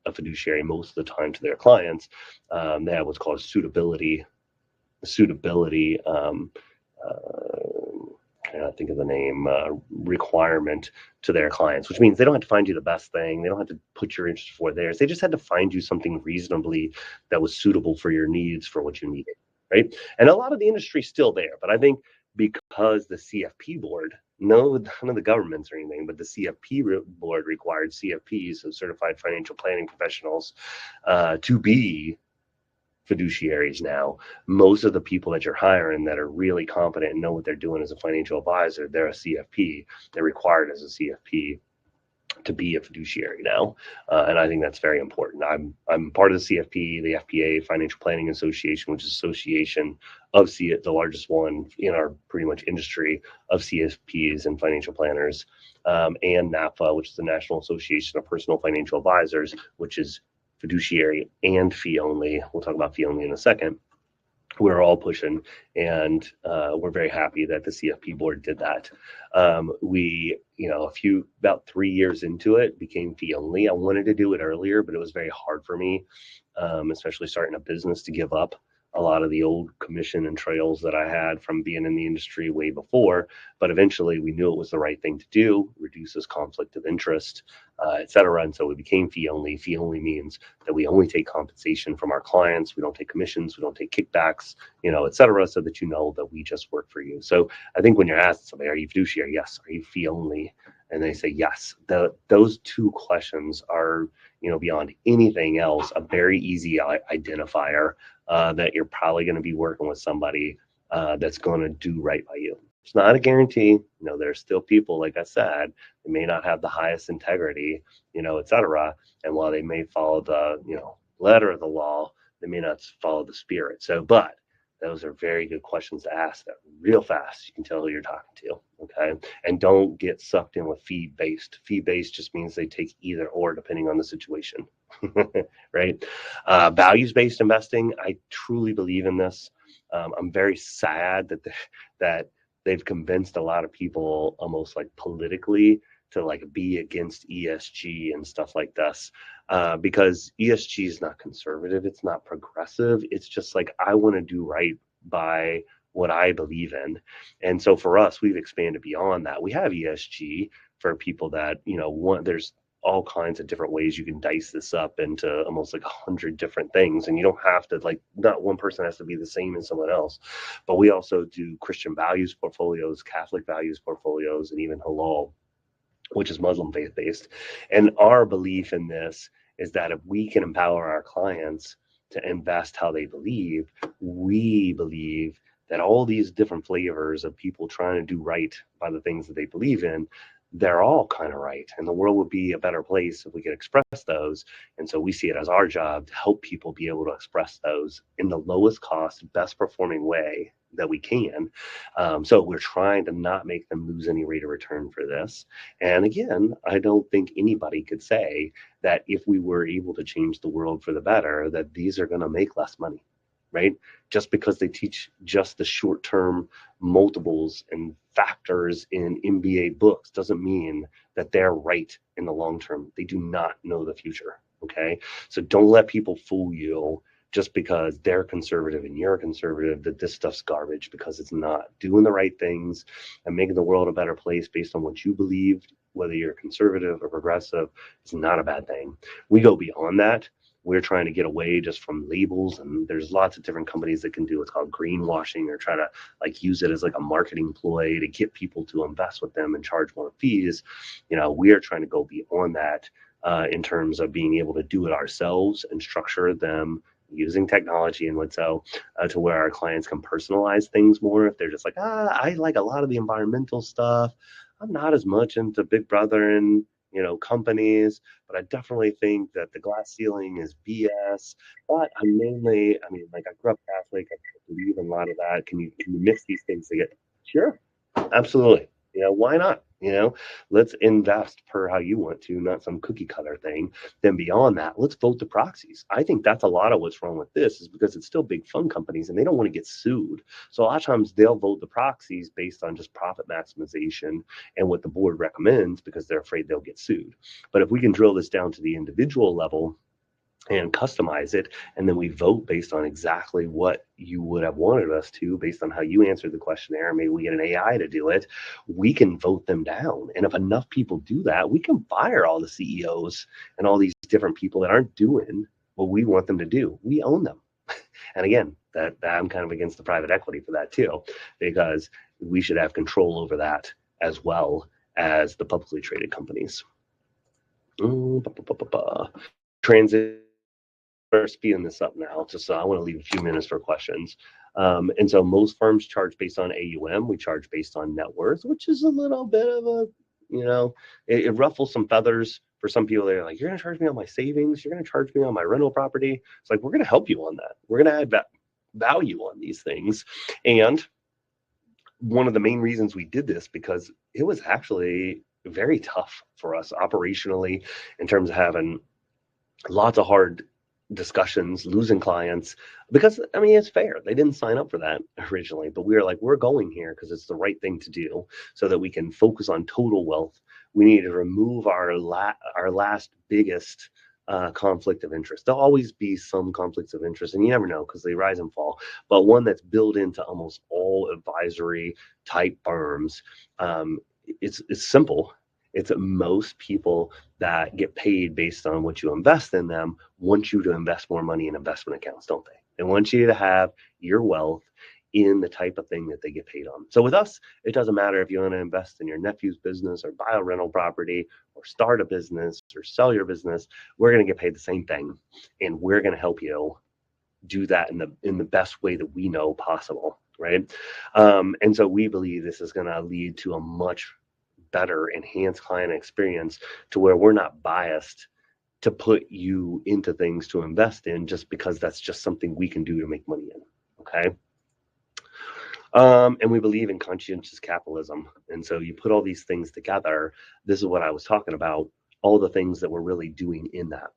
a fiduciary most of the time to their clients. They have what's called suitability. I think of the name, requirement to their clients, which means they don't have to find you the best thing. They don't have to put your interest before theirs. They just had to find you something reasonably that was suitable for your needs, for what you needed, right? And a lot of the industry is still there, but I think because the CFP board, none of the governments or anything, but the CFP board required CFPs, so certified financial planning professionals, to be fiduciaries now. Most of the people that you're hiring that are really competent and know what they're doing as a financial advisor, they're a CFP. They're required as a CFP to be a fiduciary now, and I think that's very important. I'm part of the CFP, the FPA, Financial Planning Association, which is association of the largest one in our pretty much industry of CFPs and financial planners, and NAFA, which is the National Association of Personal Financial Advisors, which is fiduciary and fee only. We'll talk about fee only in a second. We're all pushing, and we're very happy that the CFP board did that. We, about 3 years into it, became fee only. I wanted to do it earlier, but it was very hard for me, especially starting a business, to give up a lot of the old commission and trails that I had from being in the industry way before. But eventually we knew it was the right thing to do, reduces conflict of interest, et cetera. And so we became fee only. Fee only means that we only take compensation from our clients. We don't take commissions. We don't take kickbacks, et cetera, so that you know that we just work for you. So I think when you're asked somebody, are you fiduciary? Yes. Are you fee only? And they say yes. Those two questions are, beyond anything else, a very easy identifier that you're probably going to be working with somebody that's going to do right by you. It's not a guarantee. There's still people, like I said, they may not have the highest integrity, et cetera. And while they may follow the, letter of the law, they may not follow the spirit. So, but those are very good questions to ask that real fast. You can tell who you're talking to, okay? And don't get sucked in with fee-based. Fee-based just means they take either or depending on the situation, right? Values-based investing, I truly believe in this. I'm very sad that they've convinced a lot of people almost like politically to like be against ESG and stuff like this, because ESG is not conservative, it's not progressive. It's just like, I want to do right by what I believe in. And so for us, we've expanded beyond that. We have ESG for people that, want, there's all kinds of different ways you can dice this up into almost like 100 different things. And you don't have to, like, not one person has to be the same as someone else. But we also do Christian values portfolios, Catholic values portfolios, and even halal, which is Muslim faith based. And our belief in this is that if we can empower our clients to invest how they believe, we believe that all these different flavors of people trying to do right by the things that they believe in, they're all kind of right. And the world would be a better place if we could express those. And so we see it as our job to help people be able to express those in the lowest cost, best performing way that we can. So we're trying to not make them lose any rate of return for this. And again, I don't think anybody could say that if we were able to change the world for the better, that these are going to make less money, right? Just because they teach just the short-term multiples and factors in MBA books doesn't mean that they're right in the long term. They do not know the future, okay? So don't let people fool you just because they're conservative and you're conservative, that this stuff's garbage, because it's not. Doing the right things and making the world a better place based on what you believe, whether you're conservative or progressive, is not a bad thing. We go beyond that. We're trying to get away just from labels, and there's lots of different companies that can do what's called greenwashing, or try to like use it as like a marketing ploy to get people to invest with them and charge more fees. We are trying to go beyond that in terms of being able to do it ourselves and structure them using technology and whatso to where our clients can personalize things more. If they're just like, I like a lot of the environmental stuff, I'm not as much into Big Brother and companies, but I definitely think that the glass ceiling is BS. But I grew up Catholic, I believe in a lot of that. Can you mix these things together? Sure, absolutely. Why not? Let's invest per how you want to, not some cookie cutter thing. Then beyond that, let's vote the proxies. I think that's a lot of what's wrong with this, is because it's still big fund companies and they don't want to get sued. So a lot of times they'll vote the proxies based on just profit maximization and what the board recommends, because they're afraid they'll get sued. But if we can drill this down to the individual level and customize it, and then we vote based on exactly what you would have wanted us to, based on how you answered the questionnaire, maybe we get an AI to do it, we can vote them down. And if enough people do that, we can fire all the CEOs and all these different people that aren't doing what we want them to do. We own them. And again, that I'm kind of against the private equity for that too, because we should have control over that as well as the publicly traded companies. Transit. Speeding this up now, just so I want to leave a few minutes for questions. And so most firms charge based on AUM. We charge based on net worth, which is a little bit of a, it ruffles some feathers for some people. They're like, you're going to charge me on my savings? You're going to charge me on my rental property? It's like, we're going to help you on that. We're going to add value on these things. And one of the main reasons we did this, because it was actually very tough for us operationally in terms of having lots of hard discussions, losing clients, because it's fair. They didn't sign up for that originally, but we were like, we're going here because it's the right thing to do so that we can focus on total wealth. We need to remove our last biggest conflict of interest. There'll always be some conflicts of interest, and you never know because they rise and fall. But one that's built into almost all advisory type firms, it's simple. It's that most people that get paid based on what you invest in them want you to invest more money in investment accounts, don't they? They want you to have your wealth in the type of thing that they get paid on. So with us, it doesn't matter if you want to invest in your nephew's business or buy a rental property or start a business or sell your business. We're going to get paid the same thing, and we're going to help you do that in the best way that we know possible, right? And so we believe this is going to lead to a much better enhanced client experience, to where we're not biased to put you into things to invest in just because that's just something we can do to make money in. Okay. And we believe in conscientious capitalism. And so you put all these things together. This is what I was talking about, all the things that we're really doing in that.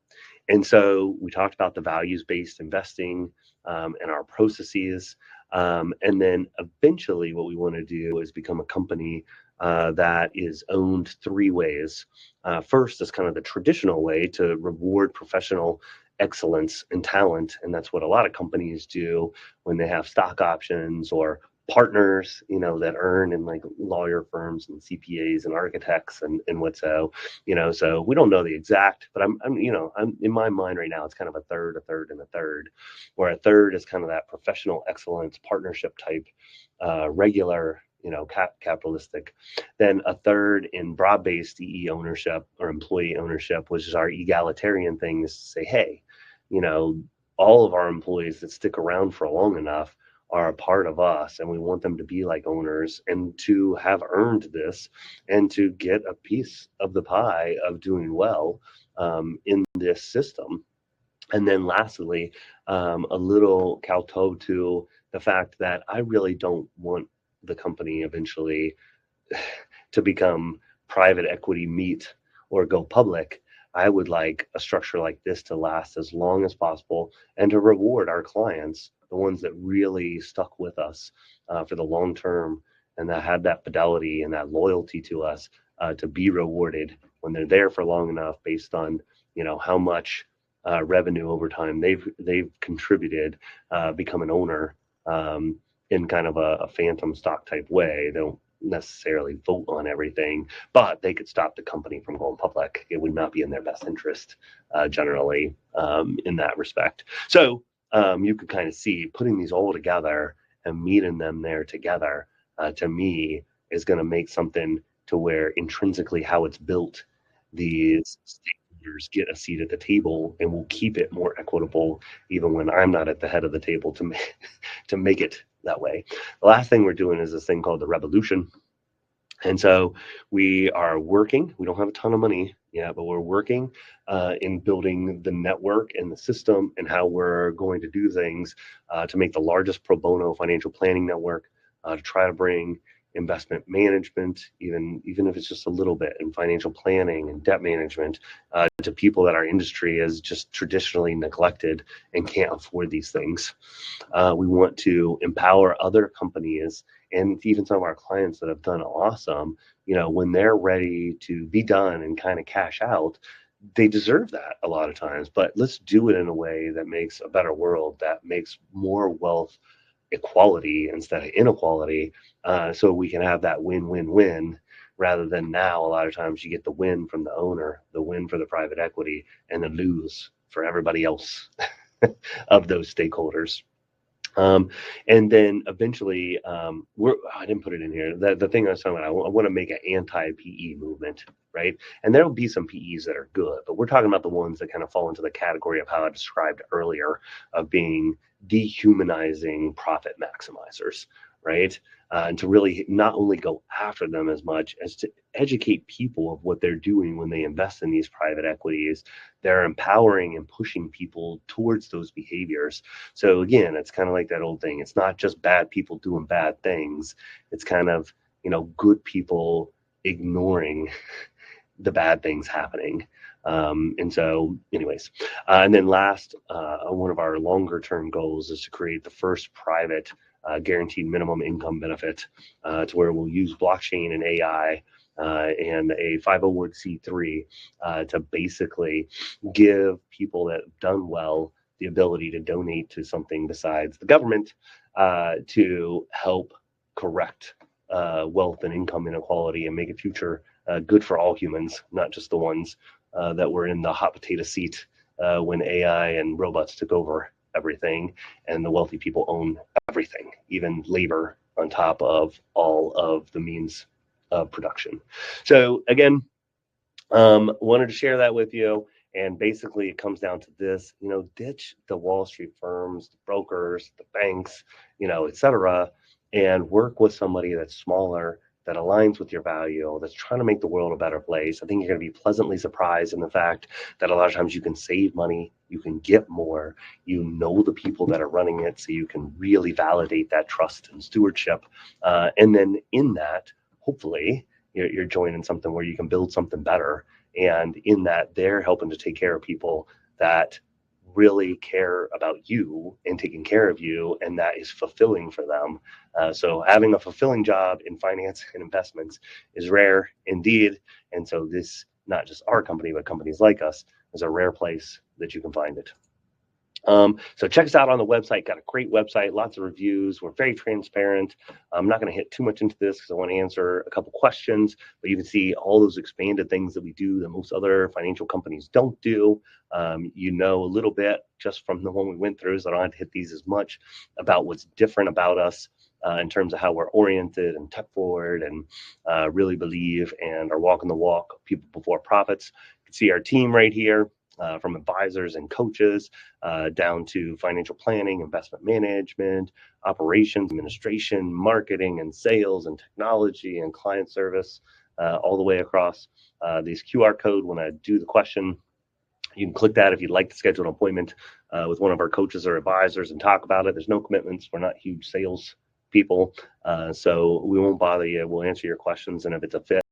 And so we talked about the values-based investing and our processes. And then eventually what we want to do is become a company that is owned three ways. First is kind of the traditional way to reward professional excellence and talent. And that's what a lot of companies do when they have stock options or partners, that earn in like lawyer firms and CPAs and architects and what so, so we don't know the exact, but I'm in my mind right now, it's kind of a third, and a third, where a third is kind of that professional excellence partnership type, regular, capitalistic. Then a third in broad-based EE ownership or employee ownership, which is our egalitarian thing, is to say, hey, all of our employees that stick around for long enough are a part of us, and we want them to be like owners and to have earned this and to get a piece of the pie of doing well in this system. And then lastly, a little kowtow to the fact that I really don't want the company eventually to become private equity meat or go public. I would like a structure like this to last as long as possible and to reward our clients, the ones that really stuck with us for the long term and that had that fidelity and that loyalty to us, to be rewarded when they're there for long enough based on how much revenue over time they've contributed, become an owner in kind of a phantom stock type way. They don't necessarily vote on everything, but they could stop the company from going public. It would not be in their best interest, generally, in that respect. So you could kind of see putting these all together and meeting them there together, to me, is going to make something to where intrinsically how it's built, these stakeholders get a seat at the table, and will keep it more equitable even when I'm not at the head of the table to make it that way. The last thing we're doing is this thing called the revolution. And so we are working, we don't have a ton of money yet, but we're working in building the network and the system and how we're going to do things to make the largest pro bono financial planning network, to try to bring investment management, even if it's just a little bit, in financial planning and debt management, to people that our industry has just traditionally neglected and can't afford these things. We want to empower other companies and even some of our clients that have done awesome, when they're ready to be done and kind of cash out. They deserve that a lot of times, but let's do it in a way that makes a better world, that makes more wealth equality instead of inequality, so we can have that win-win-win, rather than now a lot of times you get the win from the owner, the win for the private equity, and the lose for everybody else of those stakeholders. And then eventually, I didn't put it in here. The thing I was talking about, I want to make an anti-PE movement, right? And there'll be some PEs that are good, but we're talking about the ones that kind of fall into the category of how I described earlier, of being dehumanizing profit maximizers, right? And to really not only go after them as much as to educate people of what they're doing when they invest in these private equities. They're empowering and pushing people towards those behaviors. So again, it's kind of like that old thing. It's not just bad people doing bad things. It's kind of, good people ignoring the bad things happening. And so anyways, and then last, one of our longer term goals is to create the first private guaranteed minimum income benefit, to where we'll use blockchain and AI and a 501c3 to basically give people that have done well the ability to donate to something besides the government to help correct wealth and income inequality and make a future good for all humans, not just the ones that were in the hot potato seat when AI and robots took over everything and the wealthy people own everything, even labor on top of all of the means of production. So again, wanted to share that with you. And basically, it comes down to this: ditch the Wall Street firms, the brokers, the banks, et cetera, and work with somebody that's smaller, that aligns with your value, that's trying to make the world a better place. I think you're going to be pleasantly surprised in the fact that a lot of times you can save money, you can get more, the people that are running it, so you can really validate that trust and stewardship. And then in that, hopefully, you're joining something where you can build something better. And in that, they're helping to take care of people that really care about you and taking care of you, and that is fulfilling for them. So having a fulfilling job in finance and investments is rare indeed. And so this, not just our company, but companies like us, is a rare place that you can find it. So check us out on the website. Got a great website, lots of reviews. We're very transparent. I'm not going to hit too much into this because I want to answer a couple questions, but you can see all those expanded things that we do that most other financial companies don't do. A little bit just from the one we went through, so I don't have to hit these as much, about what's different about us in terms of how we're oriented and tech forward and really believe and are walking the walk, people before profits. You can see our team right here. From advisors and coaches down to financial planning, investment management, operations, administration, marketing and sales and technology and client service, all the way across. These QR code, when I do the question, you can click that if you'd like to schedule an appointment with one of our coaches or advisors and talk about it. There's no commitments. We're not huge sales people, so we won't bother you. We'll answer your questions, and if it's a fit,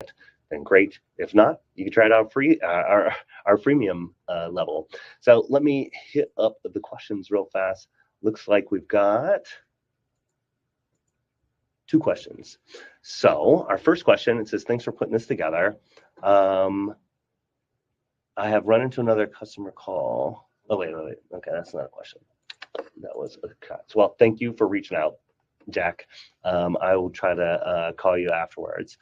then great. If not, you can try it out free, our freemium level. So let me hit up the questions real fast. Looks like we've got 2 questions. So our first question, it says, thanks for putting this together. I have run into another customer call. Oh, wait. Okay, that's not a question. That was a cut. Well, thank you for reaching out, Jack. I will try to call you afterwards.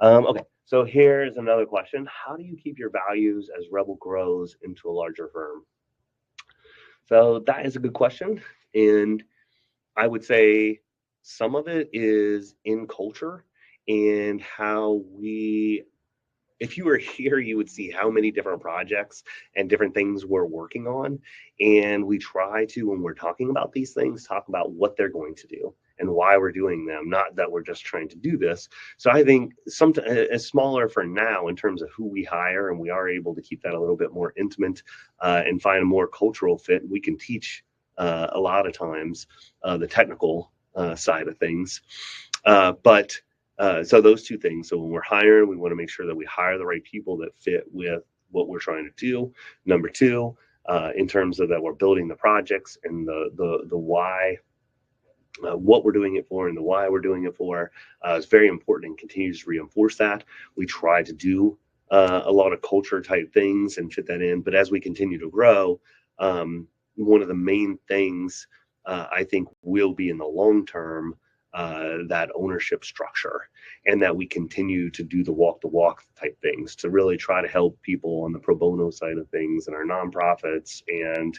Okay, so here's another question. How do you keep your values as Rebel grows into a larger firm? So that is a good question. And I would say some of it is in culture and how if you were here, you would see how many different projects and different things we're working on. And we try to, when we're talking about these things, talk about what they're going to do and why we're doing them, not that we're just trying to do this. So I think sometimes it's smaller for now in terms of who we hire, and we are able to keep that a little bit more intimate and find a more cultural fit. We can teach a lot of times the technical side of things. So those 2 things. So when we're hiring, we want to make sure that we hire the right people that fit with what we're trying to do. Number 2, in terms of that we're building the projects and the why, what we're doing it for and the why we're doing it for is very important, and continues to reinforce that. We try to do a lot of culture type things and fit that in. But as we continue to grow, one of the main things I think will be in the long term, that ownership structure, and that we continue to do the walk the walk type things to really try to help people on the pro bono side of things and our nonprofits. And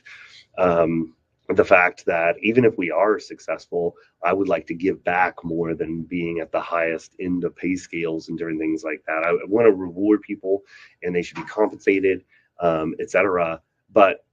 the fact that even if we are successful, I would like to give back more than being at the highest end of pay scales and different things like that. I want to reward people, and they should be compensated, etc. But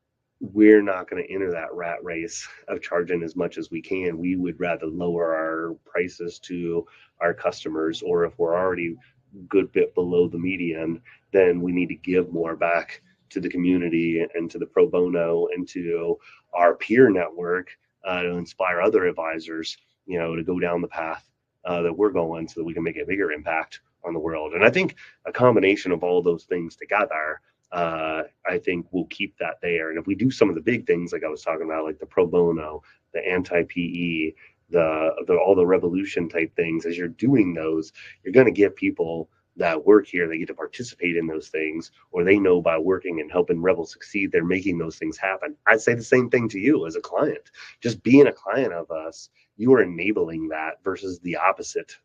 we're not going to enter that rat race of charging as much as we can. We would rather lower our prices to our customers, or if we're already a good bit below the median, then we need to give more back to the community and to the pro bono and to our peer network to inspire other advisors, to go down the path that we're going, so that we can make a bigger impact on the world. And I think a combination of all those things together, I think we'll keep that there. And if we do some of the big things like I was talking about, like the pro bono, the anti-PE, all the revolution type things, as you're doing those, you're going to give people that work here, they get to participate in those things, or they know by working and helping Rebel succeed, they're making those things happen. I'd say the same thing to you as a client. Just being a client of us, you are enabling that versus the opposite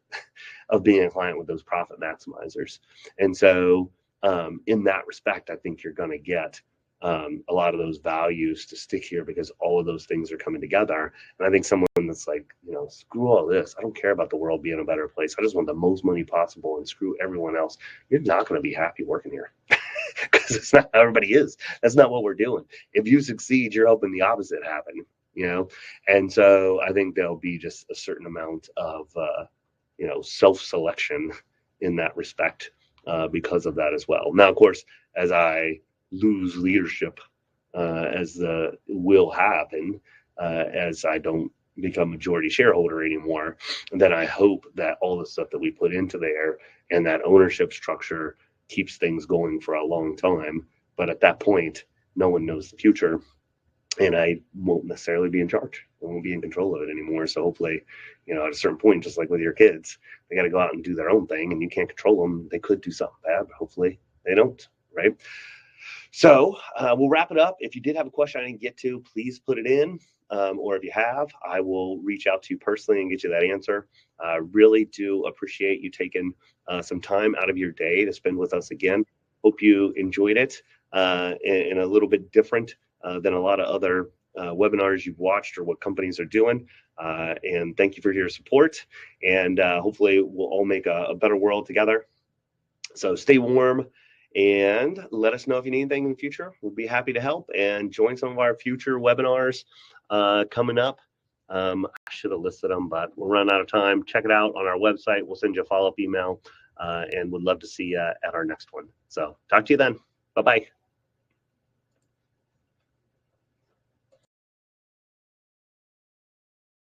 of being a client with those profit maximizers. And so in that respect, I think you're going to get a lot of those values to stick here because all of those things are coming together. And I think someone that's like, screw all this. I don't care about the world being a better place. I just want the most money possible and screw everyone else. You're not going to be happy working here because it's not how everybody is. That's not what we're doing. If you succeed, you're helping the opposite happen, And so I think there'll be just a certain amount of, self-selection in that respect because of that as well. Now, of course, as I lose leadership, as will happen, as I don't become majority shareholder anymore, then I hope that all the stuff that we put into there and that ownership structure keeps things going for a long time. But at that point, no one knows the future, and I won't necessarily be in charge. I won't be in control of it anymore. So hopefully, at a certain point, just like with your kids, they got to go out and do their own thing, and you can't control them. They could do something bad, but hopefully they don't, right? So we'll wrap it up. If you did have a question I didn't get to, please put it in. Or if you have, I will reach out to you personally and get you that answer. I really do appreciate you taking some time out of your day to spend with us again. Hope you enjoyed it in a little bit different than a lot of other webinars you've watched or what companies are doing. And thank you for your support. And hopefully we'll all make a better world together. So stay warm. And let us know if you need anything in the future. We'll be happy to help and join some of our future webinars coming up. I should have listed them, but we're running out of time. Check it out on our website. We'll send you a follow-up email and would love to see you at our next one. So talk to you then. Bye-bye.